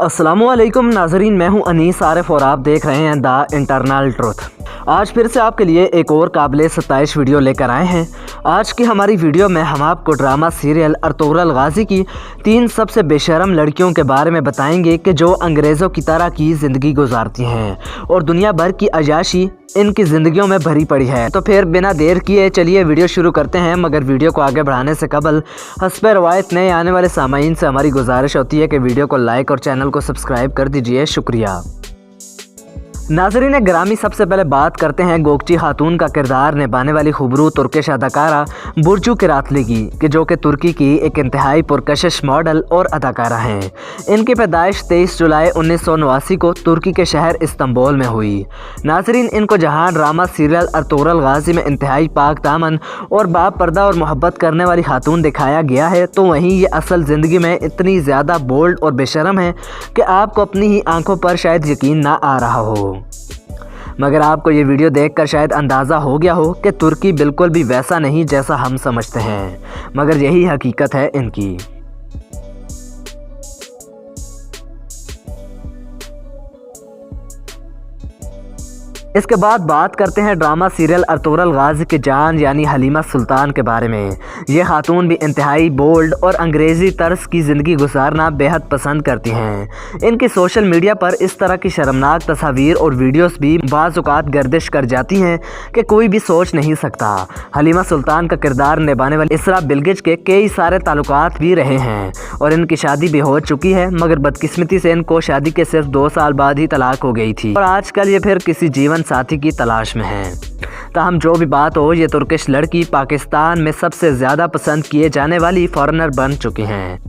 अस्सलामुअलैकुम नाजरीन, मैं हूं अनीस आरिफ और आप देख रहे हैं द इंटरनल ट्रुथ। आज फिर से आपके लिए एक और काबिल सताइश वीडियो लेकर आए हैं। आज की हमारी वीडियो में हम आपको ड्रामा सीरियल अर्तुगरुल गाजी की 3 सबसे बेशरम लड़कियों के बारे में बताएंगे कि जो अंग्रेज़ों की तरह की ज़िंदगी गुजारती हैं और दुनिया भर की अयाशी इनकी ज़िंदगियों में भरी पड़ी है। तो फिर बिना देर किए चलिए वीडियो शुरू करते हैं। मगर वीडियो को आगे बढ़ाने से कबल हस्बे रवायत नए आने वाले सामाईन से हमारी गुजारिश होती है कि वीडियो को लाइक और चैनल को सब्सक्राइब कर दीजिए। शुक्रिया। नाज़रीन ग्रामी, सबसे पहले बात करते हैं गोकची खातून का किरदार निभाने वाली खूबरू तुर्किश अदाकारा बुर्जू किरातली की, कि जो कि तुर्की की एक इंतहाई पुरकशिश मॉडल और अदाकारा हैं। इनकी पैदाइश 23 जुलाई 1989 को तुर्की के शहर इस्तांबुल में हुई। नाज़रीन, इनको जहां ड्रामा सीरियल अर्तुगरुल गाजी में इंतहाई पाक दामन और बाप पर्दा और मोहब्बत करने वाली खातून दिखाया गया है, तो वहीं ये असल ज़िंदगी में इतनी ज़्यादा बोल्ड और बेशरम है कि आपको अपनी ही आंखों पर शायद यकीन ना आ रहा हो। मगर आपको ये वीडियो देखकर शायद अंदाज़ा हो गया हो कि तुर्की बिल्कुल भी वैसा नहीं जैसा हम समझते हैं, मगर यही हकीकत है इनकी। इसके बाद बात करते हैं ड्रामा सीरियल अर्तुगरुल गाजी की जान यानी हलीमा सुल्तान के बारे में। ये खातून भी इंतहाई बोल्ड और अंग्रेज़ी तर्ज की ज़िंदगी गुजारना बेहद पसंद करती हैं। इनकी सोशल मीडिया पर इस तरह की शर्मनाक तस्वीर और वीडियोस भी बाज़ औक़ात गर्दिश कर जाती हैं कि कोई भी सोच नहीं सकता। हलीमा सुल्तान का किरदार निभाने वाले इसरा बिल्गिच के कई सारे ताल्लुकात भी रहे हैं और इनकी शादी भी हो चुकी है, मगर बदकिस्मती से इनको शादी के सिर्फ 2 साल बाद ही तलाक हो गई थी और आजकल ये फिर किसी जीवन साथी की तलाश में हैं। ताहम जो भी बात हो, ये तुर्किश लड़की पाकिस्तान में सबसे ज़्यादा पसंद किए जाने वाली फॉरेनर बन चुकी हैं।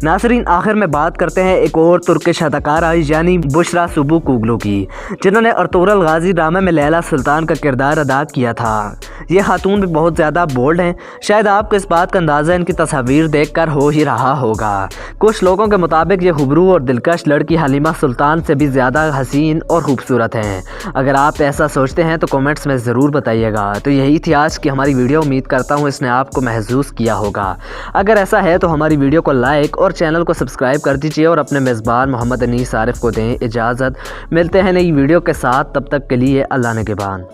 नाज़रीन, आखिर में बात करते हैं एक और तुर्किश अदाकारा यानी बुशरा सुबुकुगलू की, जिन्होंने अर्तुगरुल गाजी ड्रामे में लैला सुल्तान का किरदार अदा किया था। ये खातून भी बहुत ज़्यादा बोल्ड हैं। शायद आपको इस बात का अंदाज़ा इनकी तस्वीर देखकर हो ही रहा होगा। कुछ लोगों के मुताबिक ये खूबरू और दिलकश लड़की हलीमा सुल्तान से भी ज़्यादा हसीन और खूबसूरत हैं। अगर आप ऐसा सोचते हैं तो कमेंट्स में ज़रूर बताइएगा। तो यही थी आज की हमारी वीडियो। उम्मीद करता हूँ इसने आपको महसूस किया होगा। अगर ऐसा है तो हमारी वीडियो को लाइक और चैनल को सब्सक्राइब कर दीजिए और अपने मेज़बान मोहम्मद अनीस आरिफ को दें इजाज़त। मिलते हैं नई वीडियो के साथ, तब तक के लिए अल्लाह निगहबान।